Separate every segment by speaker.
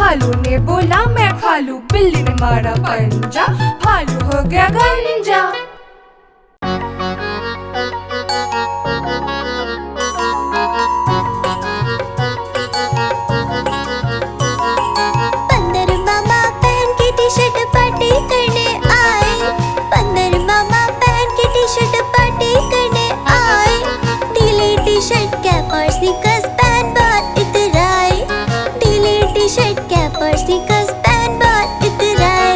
Speaker 1: भालू ने बोला मैं खा लूं, बिल्ली ने मारा पंजा, भालू हो गया गंजा।
Speaker 2: बंदर मामा पहन के टी शर्ट पार्टी करने आए, बंदर मामा पहन के टी शर्ट पार्टी करने आए। ढीली टी शर्ट कैप और स्नीकर्स पहन बहुत इतराए, ढीली टी शर्ट कैप और स्नीकर्स पहन बहुत इतराए।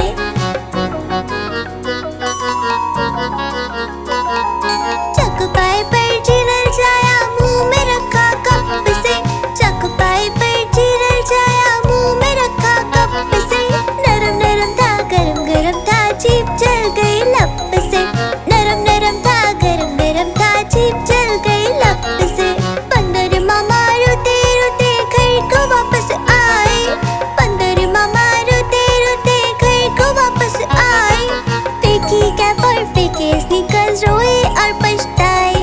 Speaker 2: चौपाई पर जीरल जाया, मुंह में रखा कप से, चौपाई पर जीरल जाया, मुंह में रखा कप से। नरम नरम था गरम गरम था, जीभ जल गई लप से, नरम नरम था गरम गरम था, जीभ जल गई लप से। बंदर मामा रोते रोते घर को वापस आए, बंदर मामा रोते रोते घर को वापस आए। फेंकी कैप और फेंके स्नीकर्स, रोए और पछताए,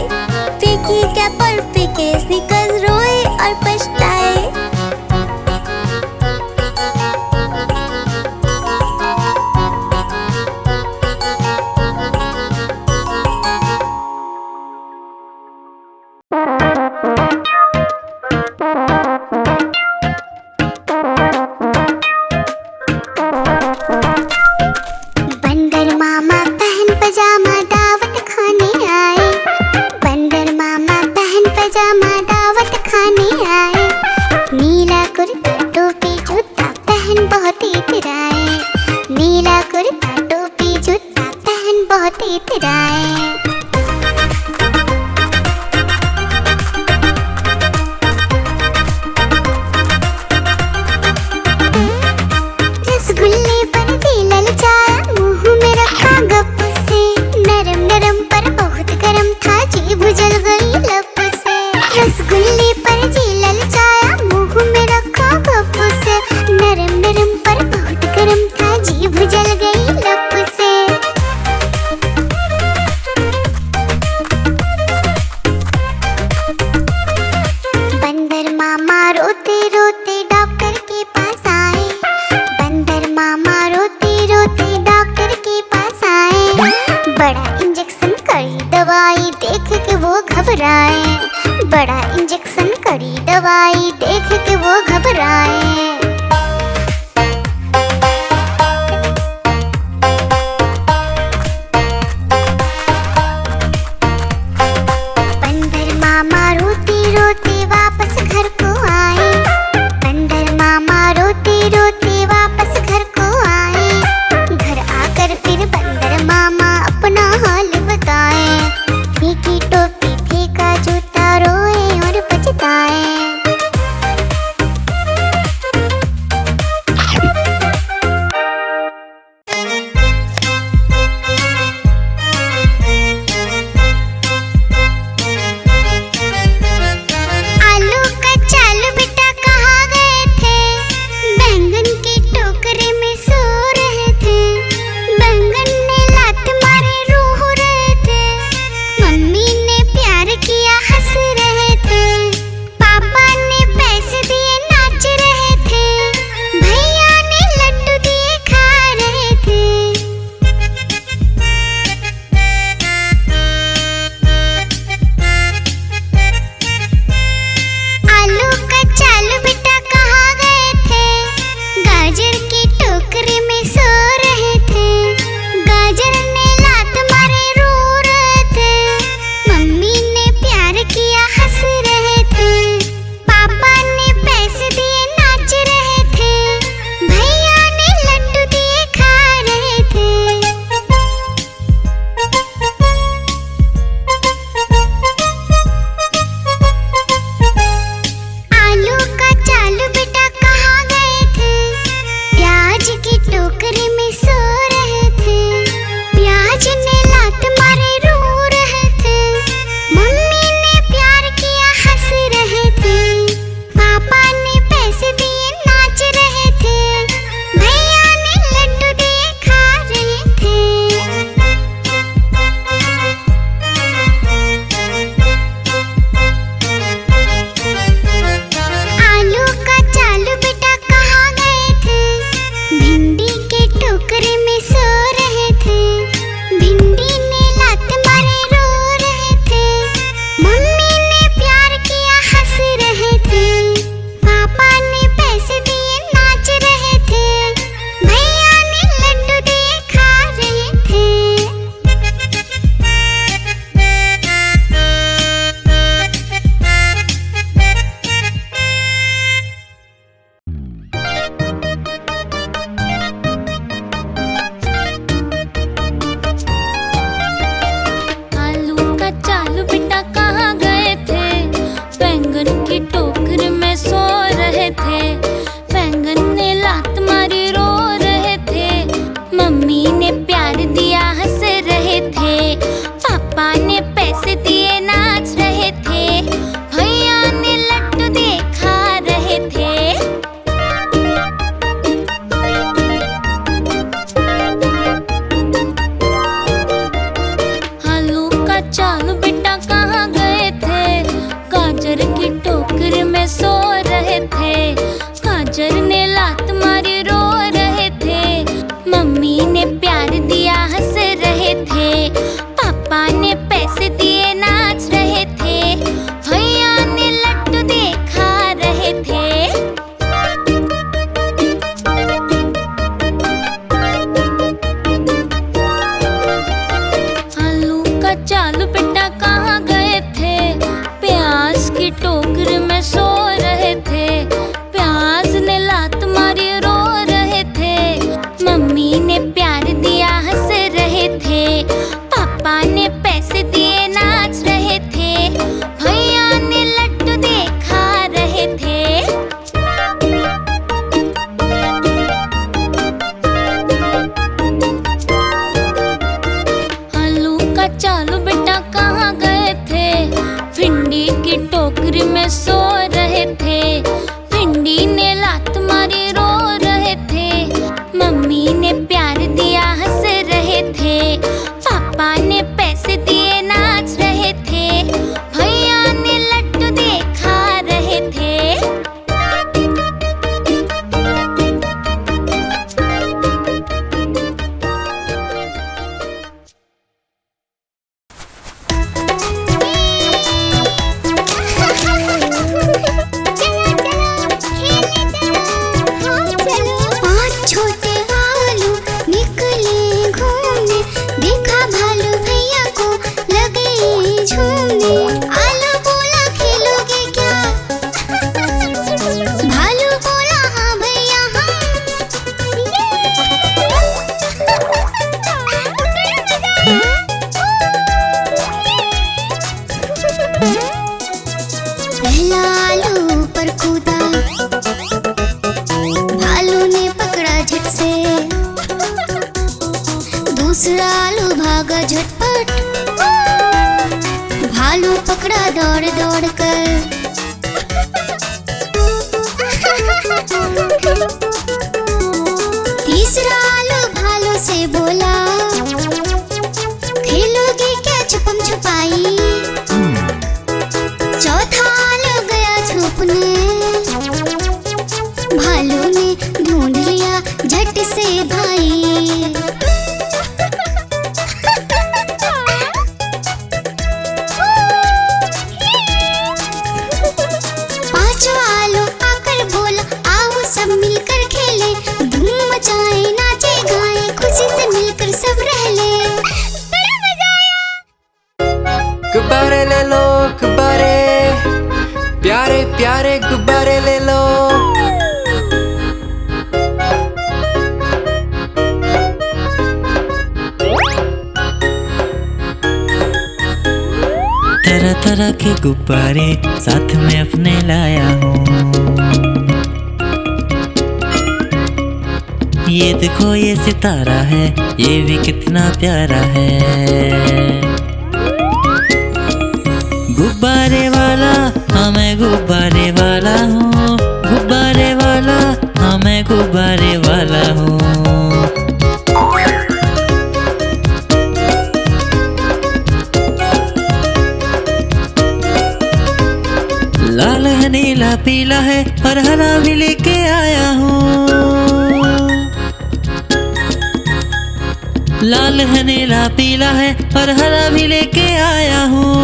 Speaker 2: फेंकी कैप और फेंके स्नीकर्स, रोए और पछताए। बंदर मामा पहन पजामा दावत खाने आए, बंदर मामा पहन पजामा दावत खाने आए। नीला कुर्ता टोपी जूता पहन बहुत इतराए, नीला कुर्ता टोपी जूता पहन बहुत इतराए। रसगुल्ले पर झीलल जाया, मुंह में रखा गप से, नरम नरम पर बहुत गरम था, जीभ जल गई लप से। रसगुल्ले पर झीलल जाया, मुंह में रखा गप से, नरम नरम पर बहुत गरम था, जीभ जल गई लप से। बंदर मामा रोते रोते डॉक्टर के पास आए, बंदर मामा रोते रोते डॉक्टर के पास आए। बड़ा इंजेक्शन कड़ी दवाई देख के वो घबराए, बड़ा इंजेक्शन कड़ी दवाई देख के वो घबराए। बंदर मामा रोते रोते वापस घर को आए, बंदर मामा रोते रोते वापस घर को आए। घर आकर फिर बंदर मामा अपना हाल बताए, फेंकी टोपी फेंका जूता, रोए और पछताए। दौड़ा दौड़ दौड़ कर। तीसरा आलू भालू से बोला, खेलोगे क्या छुपम छुपाई। चौथा आलू गया छुपने, भालू ने ढूंढ लिया झट से भाई। पांचवा आलू आकर बोला, आओ सब मिलकर खेले, धूम मचाए नाचे गाए, खुशी से मिलकर सब रह ले। बड़ा मजा आया।
Speaker 3: गुब्बारे ले लो गुब्बारे, प्यारे प्यारे गुब्बारे ले लो।
Speaker 4: तरह तरह के गुब्बारे साथ में अपने लाया हूँ। ये देखो ये सितारा है, ये भी कितना प्यारा है। गुब्बारे वाला हाँ मैं गुब्बारे वाला हूँ, गुब्बारे वाला हाँ मैं गुब्बारे वाला हूँ। लाल है नीला पीला है और हरा भी लेके आया हूँ। लाल है नीला पीला है और हरा भी लेके आया हूँ।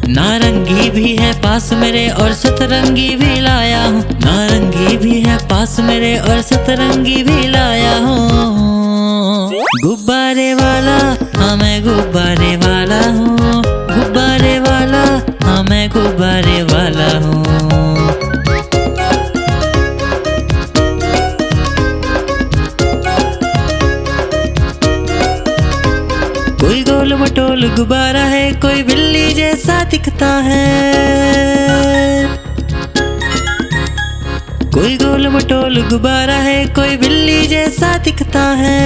Speaker 4: नारंगी भी है पास मेरे और सतरंगी भी लाया हूँ। नारंगी भी है पास मेरे और सतरंगी भी लाया हूँ। गुब्बारे वाला हाँ मैं गुब्बारे वाला हूँ, गुब्बारे वाला हाँ मैं गुब्बारे वाला हूँ। कोई गोल मटोल गुब्बारा है, कोई बिल्ली जैसा दिखता है। कोई गोल मटोल गुब्बारा है, कोई बिल्ली जैसा दिखता है।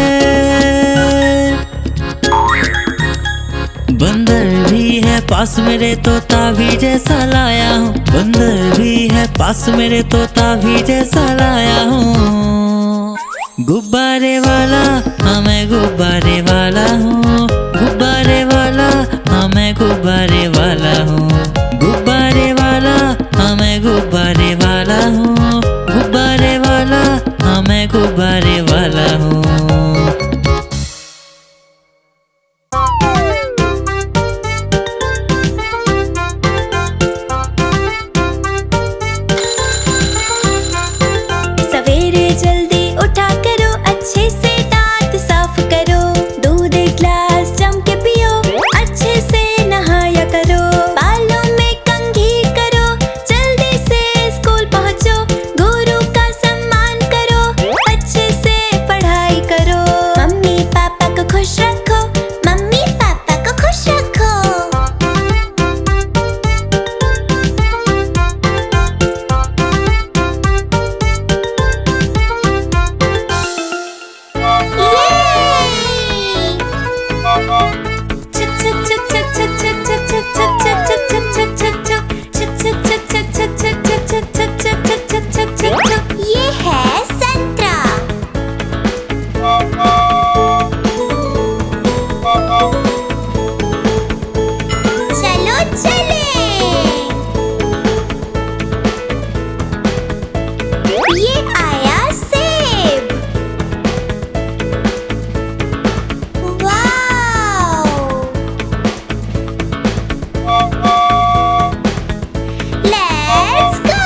Speaker 4: बंदर भी है पास मेरे, तोता भी जैसा लाया हूँ। बंदर भी है पास मेरे, तोता भी जैसा लाया हूँ। गुब्बारे वाला हाँ मैं गुब्बारे वाला हूँ, गुब्बारे वाला हाँ मैं गुब्बारे वाला हूँ। गुब्बारे वाला हाँ मैं गुब्बारे वाला हूँ, गुब्बारे वाला हाँ मैं गुब्बारे वाला हूँ।
Speaker 2: सवेरे जल्दी उठा करो, अच्छे से दांत साफ करो, दूध एक ग्लास जम के पियो, अच्छे से नहाया करो, बालों में कंघी करो, जल्दी से स्कूल पहुंचो, गुरु का सम्मान करो, अच्छे से पढ़ाई करो, मम्मी पापा को खुश रखो, मम्मी पापा को खुश रखो। ये है संतरा। चलो चले। ये आया सेब। वाओ! Let's go!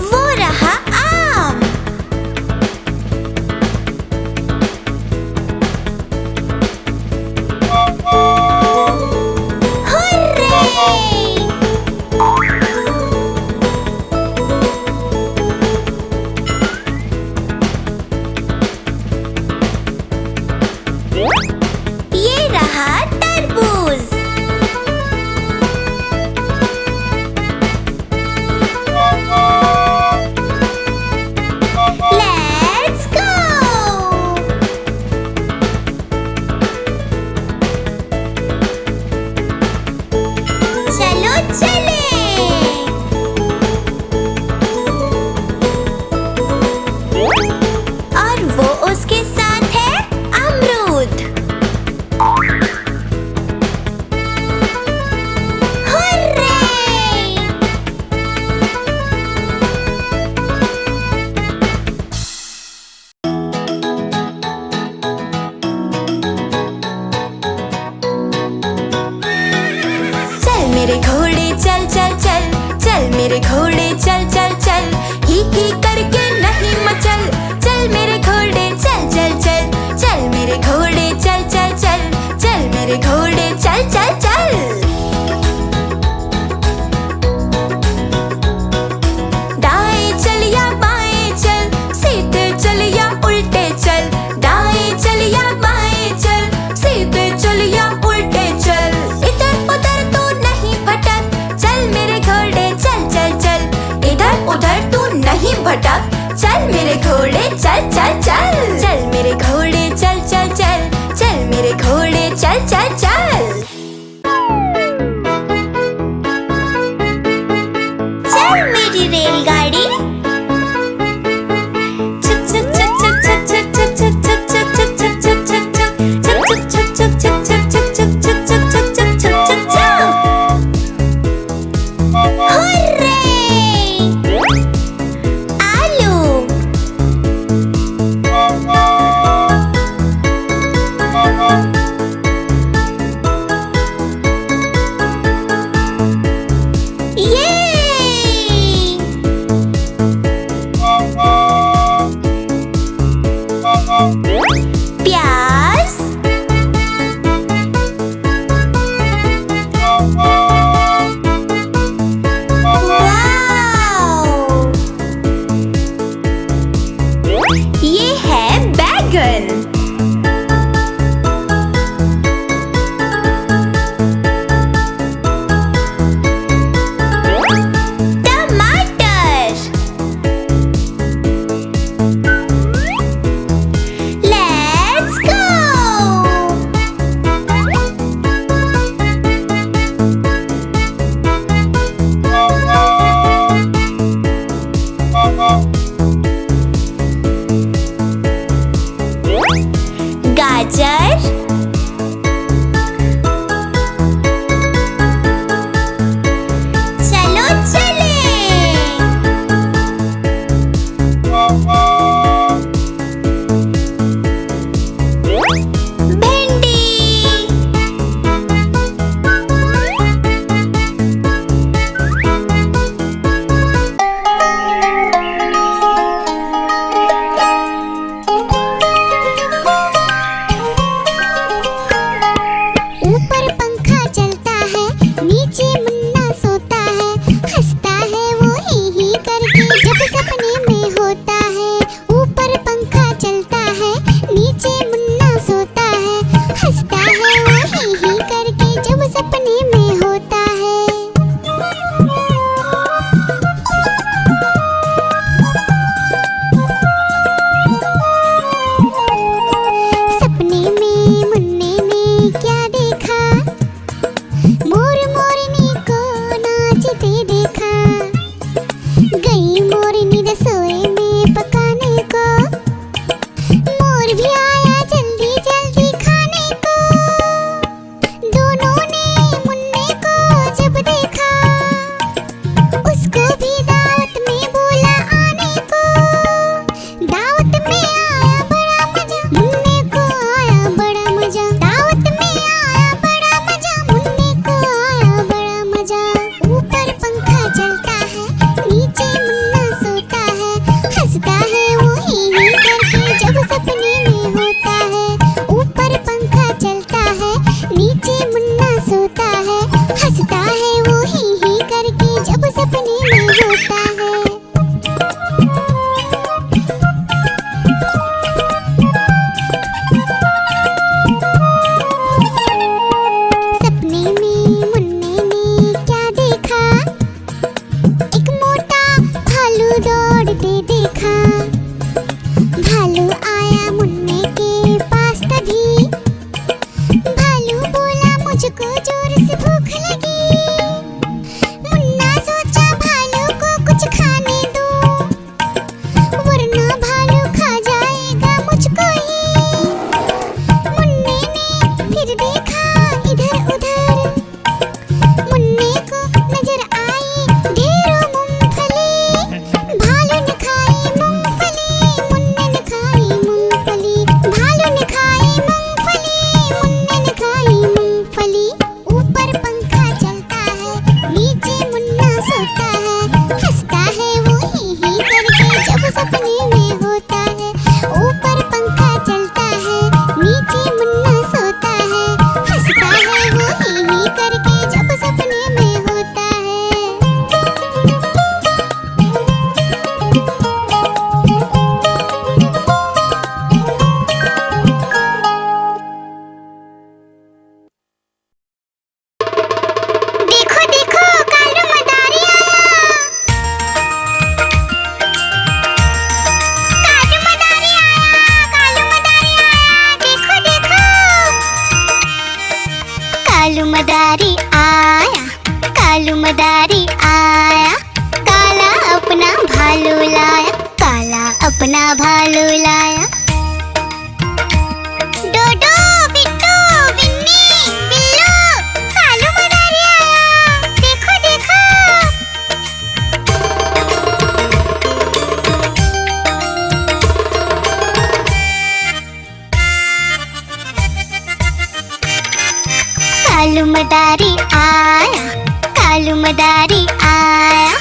Speaker 2: वो रहा आम। ये रहा तरबूज। गाजर, चलो चले। भिंडी, ऊपर पंखा चलता है, नीचे मुन्ना सोता है, हंसता है वो ही करके जब सपने में होता है। ऊपर पंखा चलता है, नीचे मुन्ना सोता है, हंसता है वो ही करके जब सपने में होता है। सपने में मुन्ने ने क्या देखा, मोर मोरनी को नाचते देखा। गई मोरनी रसोई में पकाने को, मोर भी आया जल्दी जल्दी खाने को। दोनों ने मुन्ने को जब देखा, उसको भी दावत में बोला आने को। दावत में आया बड़ा मजा, मुन्ने को आया बड़ा मजा। दावत में आया बड़ा मजा, मुन्ने को आया बड़ा मजा। ऊपर पंखा चलता है, नीचे मुन्ना सोता है, हंसता है वो ही करके जब सपने में होता है। ऊपर पंखा चलता है, नीचे मुन्ना सोता है, हंसता है वो ही करके जब सपने में होता है। सपने में मुन्ने ने क्या देखा, एक मोटा भालू दौड़ते देखा। भालू आया मुन्ने के पास तभी, भालू बोला मुझको जोर से भूख लगी। मुन्ना सोचा भालू को कुछ खाने दो, वरना भालू खा जाएगा मुझको ही। मुन्ने ने फिर देखा इधर उधर, मुन्ने को नजर आई ढेरों मूंगफली। भालू ने खाई मूंगफली, मुन्ने ने खाई मूंगफली। भालू ने खाई मूंगफली, मुन्ने ने खाई मूंगफली। ऊपर पंखा चलता है, नीचे मुन्ना सोता है, हंसता है वो ही करके जब सपने में होता है। ऊपर पंखा चलता है, नीचे मुन्ना सोता है, हंसता है वो ही करके जब सपने में होता है। देखो देखो कालू मदारी आया, कालू मदारी आया, कालू मदारी आया, देखो देखो। कालू मदारी आया, कालू मदारी आया, काला अपना भालू लाया, काला अपना भालू लाया। डोडो बिट्टू बिन्नी बिल्लू, कालू मदारी आया, देखो देखो। कालू मदारी आया, कालू मदारी आया,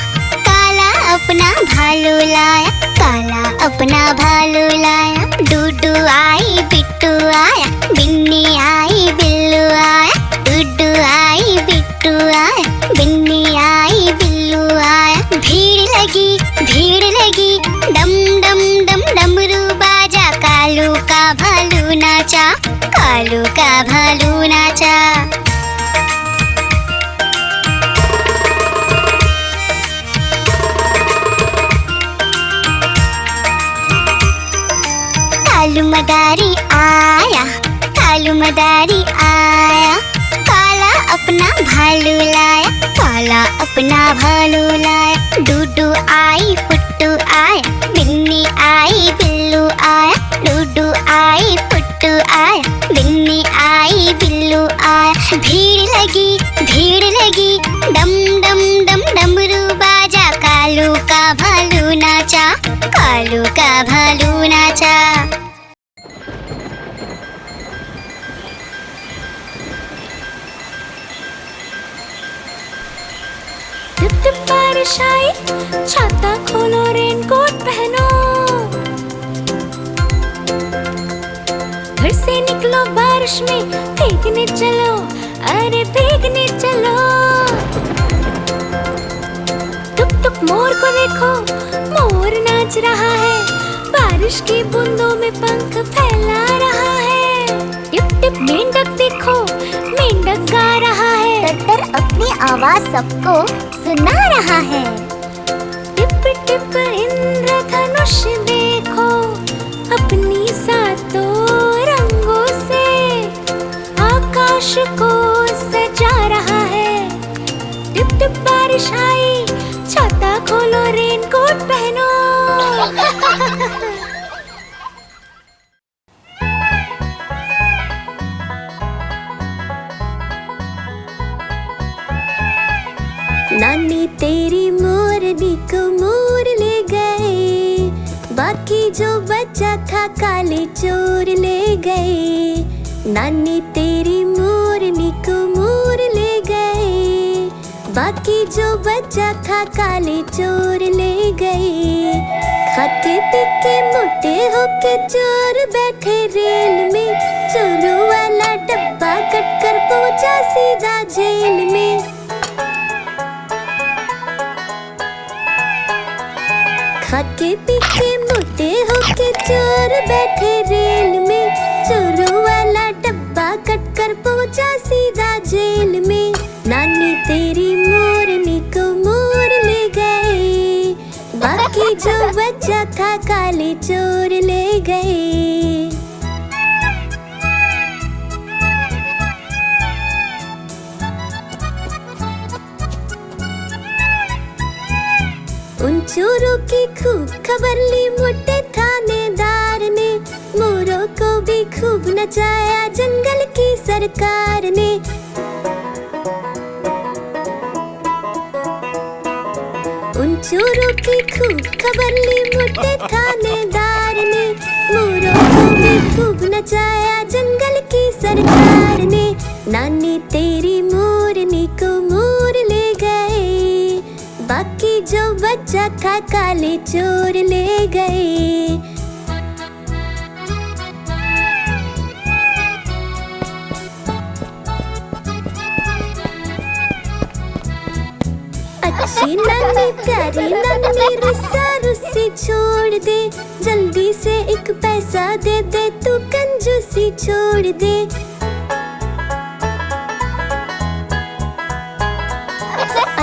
Speaker 2: काला अपना भालू लाया, काला अपना भालू लाया। डूडू आई बिट्टू आया, बिन्नी आई बिल्लू आया। डूडू आई बिट्टू आया, बिन्नी आई बिल्लू आया। भीड़ लगी डम डम डम डमरू बाजा, कालू का भालू नाचा, कालू का भालू नाचा। कालू मदारी आया, कालू मदारी आया, काला अपना भालू लाया, काला अपना भालू लाया। डूडू आई फुट्टू आया, बिन्नी आई बिल्लू आया। डूडू आई फुट्टू आया, भीड़ लगी, डम डम डम डमरू बाजा, कालू का भालू नाचा, कालू का भालू नाचा।
Speaker 1: टिप टिप बारिश आई, छाता खोलो रेनकोट पहनो, घर से निकलो बारिश में, भीगने चलो, अरे भीगने चलो। टुक टुक मोर को देखो, मोर नाच रहा है, बारिश की बूंदों में पंख फैला रहा है। टिप टिप मेंढक देखो, मेंढक गा रहा है,
Speaker 2: तर अपनी आवाज सबको सुना रहा है।
Speaker 1: टिप टिप इंद्रधनुष देखो, अपनी सातों रंगों से आकाश को सजा रहा है। टिप टिप बारिश आई, छाता खोलो रेनकोट पहनो।
Speaker 2: नानी तेरी मोरनी को मोर ले गए, बाकी जो बचा था काले चोर ले गए। नानी तेरी मोरनी को मोर ले गए, बाकी जो बचा था काले चोर ले गए। खाते पीके मोटे होके चोर बैठे रेल में, चोरों वाला डब्बा कट कर पहुंचा सीधा जेल में। खाके पीके मोटे होके चोर बैठे रेल में, चोरों वाला डब्बा कट कर पहुंचा सीधा जेल में। नानी तेरी मोरनी को मोर ले गए, बाकी जो बचा था काले चोर ले गए। उन चोरों की खूब खबर ली मोटे थानेदार ने, मोरों को भी खूब नचाया जंगल की सरकार ने। उन चोरों की खूब खबर ली मोटे थानेदार ने, मोरों को भी खूब नचाया जंगल की सरकार ने। नानी तेरी मोरनी को मोर ले गए, बाकी जो बचा था काले चोर ले गए। अच्छी नानी प्यारी नानी रुस्सा रुस्सी छोड़ दे, जल्दी से एक पैसा दे दे, तू कंजूसी छोड़ दे।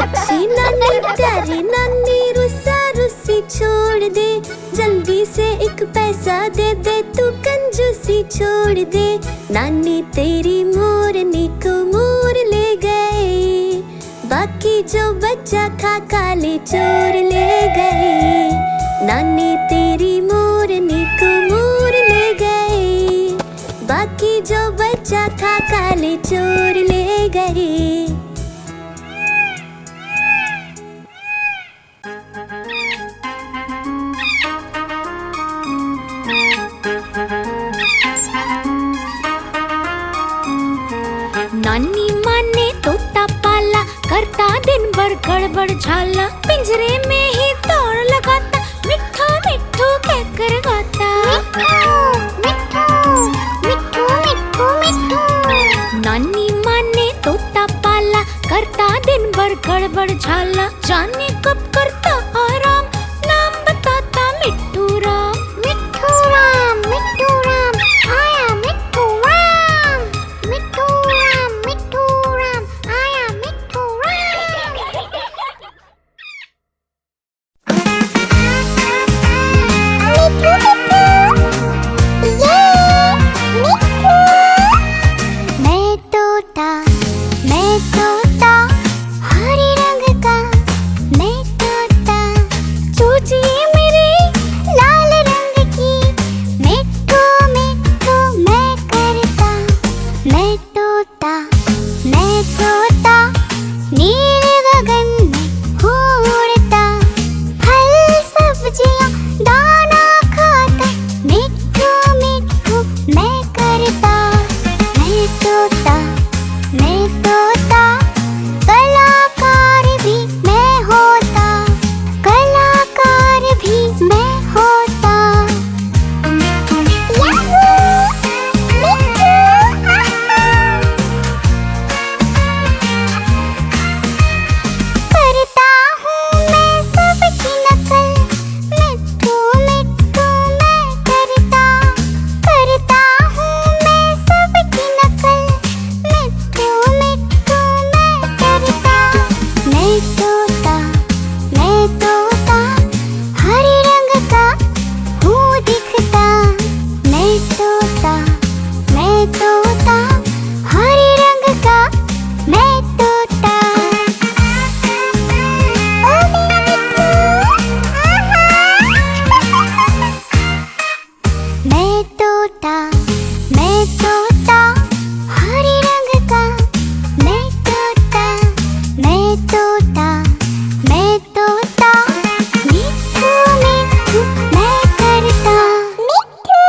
Speaker 2: अच्छी नानी प्यारी नानी रुस्सा रुस्सी छोड़ दे, जल्दी से एक पैसा दे दे, तू कंजूसी छोड़ दे। नानी तेरी मोरनी को मोर ले गए, बाकी जो बचा था काले चोर ले गए। नानी तेरी मोरनी को मोर ले गए, बाकी जो बचा था काले चोर ले गए।
Speaker 1: नानी माँ ने तोता पाला, करता दिन भर गड़बड़ झाला, पिंजरे में ही दौड़ लगाता, मिट्ठू मिट्ठू कहकर गाता। मिट्ठू मिट्ठू मिट्ठू मिट्ठू। नानी माँ ने तोता पाला, करता दिन भर गड़बड़ झाला, जाने कब करता आराम, नाम बताता मिट्ठू राम।
Speaker 2: मिट्ठू राम आया मिट्ठू राम, मिट्ठू राम आया मिट्ठू राम। मिट्ठू मैं तोता हरे रंग का, मैं तोता, मैं तोता, मैं तोता, मिठू मिठू मैं करता मिठू।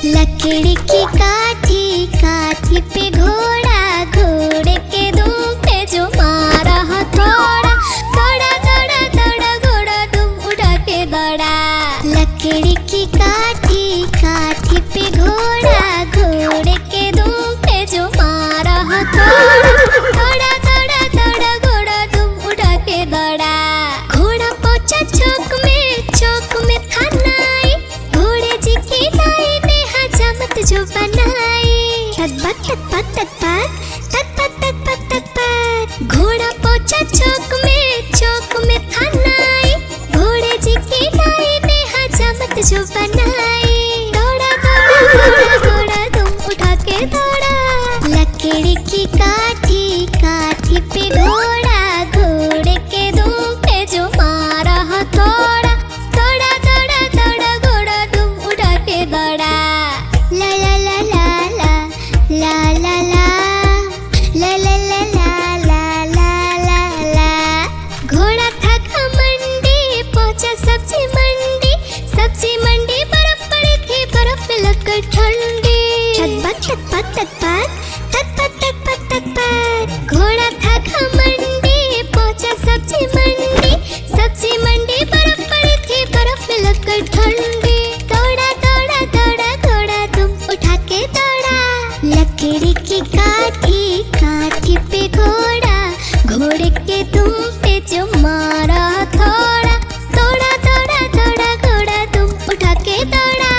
Speaker 2: लकड़ी की काठी, काठी पे घोड़ा, घोड़े के दुम पे जो मारा हथौड़ा, दौड़ा दौड़ा दौड़ा घोड़ा दुम उठा के दौड़ा। लकड़ी की काठी, काठी पे घोड़ा, घोड़े के दुम पे जो मारा हथौड़ा, दौड़ा दौड़ा दौड़ा घोड़ा दुम उठा के दौड़ा। घोड़ा पहुंचा चौक में था नाई, घोड़े जी की नाई ने हजामत जो बनाई। तक पत तक पत तक पत तक पत तक पत। घोड़ा पहुंचा चौक में था नाई, घोड़े जी की नाई ने हजामत जो बनाई। दौड़ा दौड़ा दौड़ा घोड़ा दुम उठा के दौड़ा। लकड़ी की काठी, काठी पे घोड़ा, घोड़े के दुम पे जो मारा हथौड़ा, दौड़ा दौड़ा दौड़ा घोड़ा दुम उठा के दौड़ा। ला ला ला ला ला ला ला ला ला ला ला ला ला ला ला। घोड़ा था घमंडी, पहुंचा सब्जी मंडी, सब्जी मंडी बर्फ पड़ी थी, बर्फ में लगकर ठंडी। तक पत तक पत तक पत तक पत तक पत। घोड़ा था घमंडी, पहुंचा सब्जी मंडी, सब्जी मंडी बर्फ पड़ी थी, बर्फ में लगकर ठंडी। दौड़ा दौड़ा दौड़ा घोड़ा दुम उठा के दौड़ा। लकड़ी की काठी, काठी पे घोड़ा, घोड़े के दुम पे जो मारा हथौड़ा, दौड़ा दौड़ा दौड़ा घोड़ा दुम उठा के दौड़ा।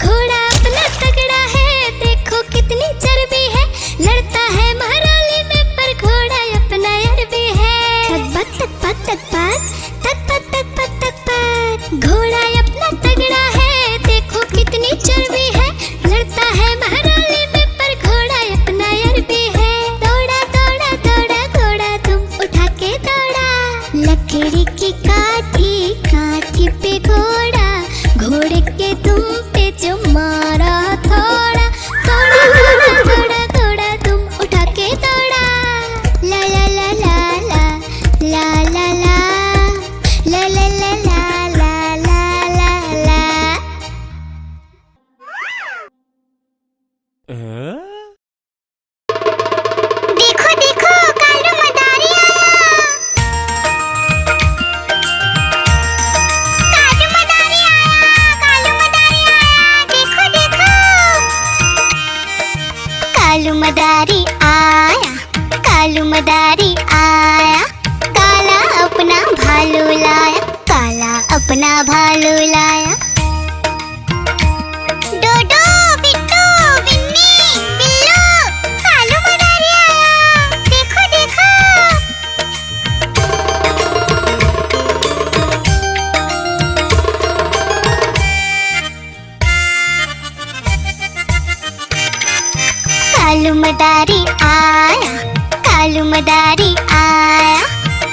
Speaker 2: घोड़ा अपना तगड़ा है, देखो कितनी चर्बी है, लड़ता है महाराली में पर घोड़ा अपना अरबी है। तक पत तक पत तक पत तक पत तक पत। घोड़ा अपना तगड़ा है, देखो कितनी चर्बी है, लड़ता है महाराली में पर घोड़ा अपना अरबी है। दौड़ा दौड़ा दौड़ा घोड़ा तुम उठा के दौड़ा। लकड़ी की काठी, काठी पे घोड़ा, घोड़े के तुम पे जो मारा हथौड़ा, दौड़ा दौड़ा दौड़ा घोड़ा तुम उठा के दौड़ा। ला ला ला ला ला ला ला ला ला ला ला ला ला ला ला ला। देखो देखो कालू मदारी आया, कालू मदारी आया, कालू मदारी आया, देखो देखो। कालू मदारी आया, कालू मदारी आया, काला अपना भालू लाया, काला अपना भालू लाया। डोडो बिट्टू बिन्नी बिल्लू, कालू मदारी आया, देखो देखो। कालू मदारी आया, कालू मदारी आया,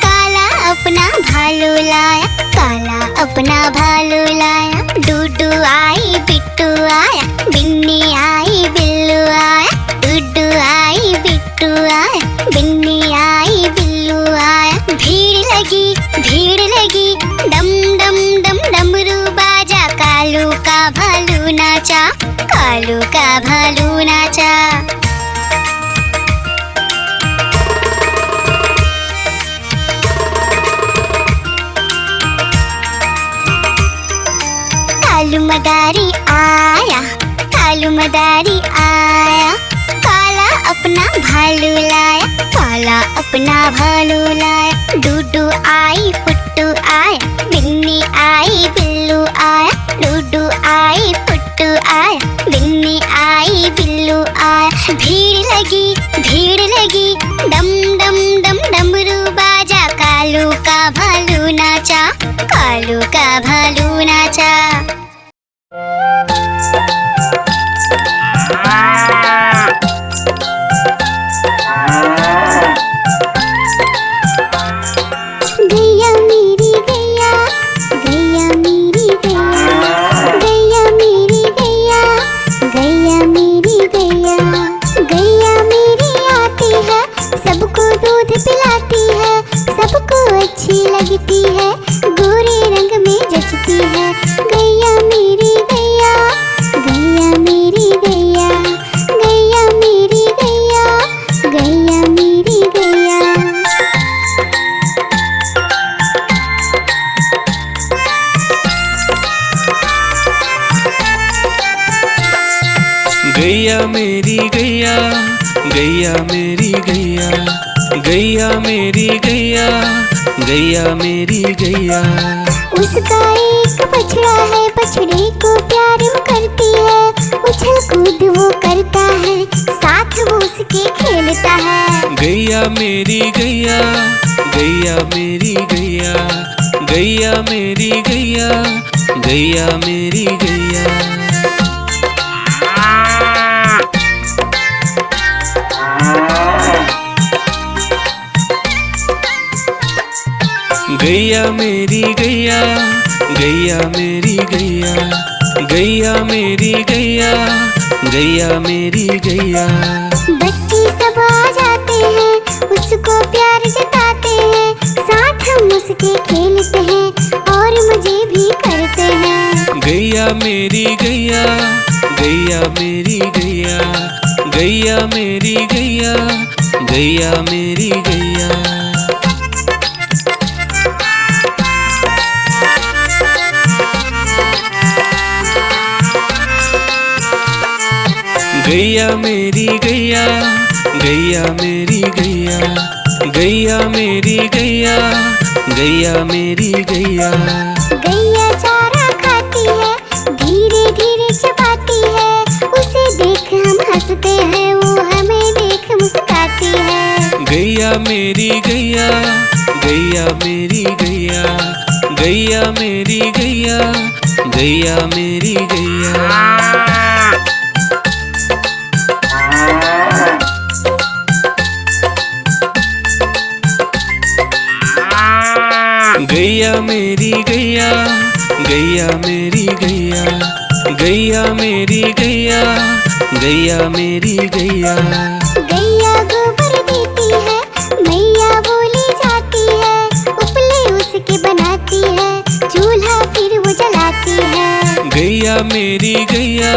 Speaker 2: काला अपना भालू लाया, काला अपना भालू लाया। डूडू आई बिट्टू आया, बिन्नी आई बिल्लू आया, डूडू आई बिट्टू आया, बिन्नी आई बिल्लू आया। भीड़ लगी डम डम डम डमरू बाजा, कालू का भालू नाचा, कालू का भालू नाचा। कालू मदारी आया, कालू मदारी आया, काला अपना भालू लाया, काला अपना भालू लाया। डूडू आई पुट्टू आया, बिन्नी आई बिल्लू आया, डूडू आई पुट्टू आया, बिन्नी आई बिल्लू आया। भीड़ लगी डम डम डम डमरू बाजा, कालू का भालू नाचा, कालू का भालू नाचा।
Speaker 3: गैया मेरी गैया, गैया मेरी गैया, गैया मेरी गैया, गैया मेरी गैया।
Speaker 2: उसका एक बछड़ा है, बछड़े को प्यार वो करती है, उछल कूद वो करता है, साथ वो उसके खेलता है।
Speaker 3: गैया मेरी गैया, गैया मेरी गैया, गैया मेरी गैया, गैया मेरी गैया। गैया मेरी गैया, गैया मेरी गैया, गैया मेरी गैया, गैया मेरी गैया।
Speaker 2: बच्चे सब आ जाते हैं, उसको प्यार जताते हैं, साथ हम उसके खेलते हैं और मजे भी करते हैं।
Speaker 3: गैया मेरी गैया, गैया मेरी गैया, गैया मेरी गैया, गैया मेरी गैया। गैया मेरी गैया, गैया मेरी गैया, गैया मेरी गैया, गैया मेरी गैया।
Speaker 2: गैया चारा खाती है, धीरे धीरे चबाती है, उसे देख हम हंसते हैं, वो हमें देख मुस्कुराती है।
Speaker 3: गैया मेरी गैया, गैया मेरी गैया, गैया मेरी गैया, गैया मेरी गैया। गैया मेरी गैया, गैया मेरी गैया, गैया मेरी गैया, गैया मेरी गैया।
Speaker 2: गैया गोबर देती है, मैया बोली जाती है, उपले उसके बनाती है, चूल्हा फिर वो जलाती है।
Speaker 3: गैया मेरी गैया,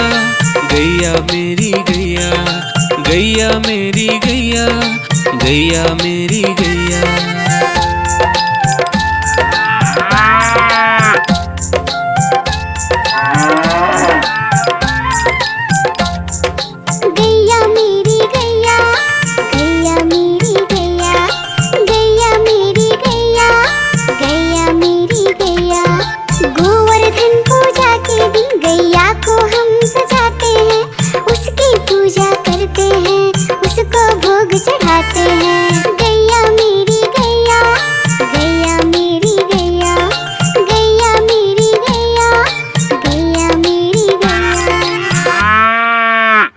Speaker 3: गैया मेरी गैया, गैया मेरी गैया, गैया मेरी गैया।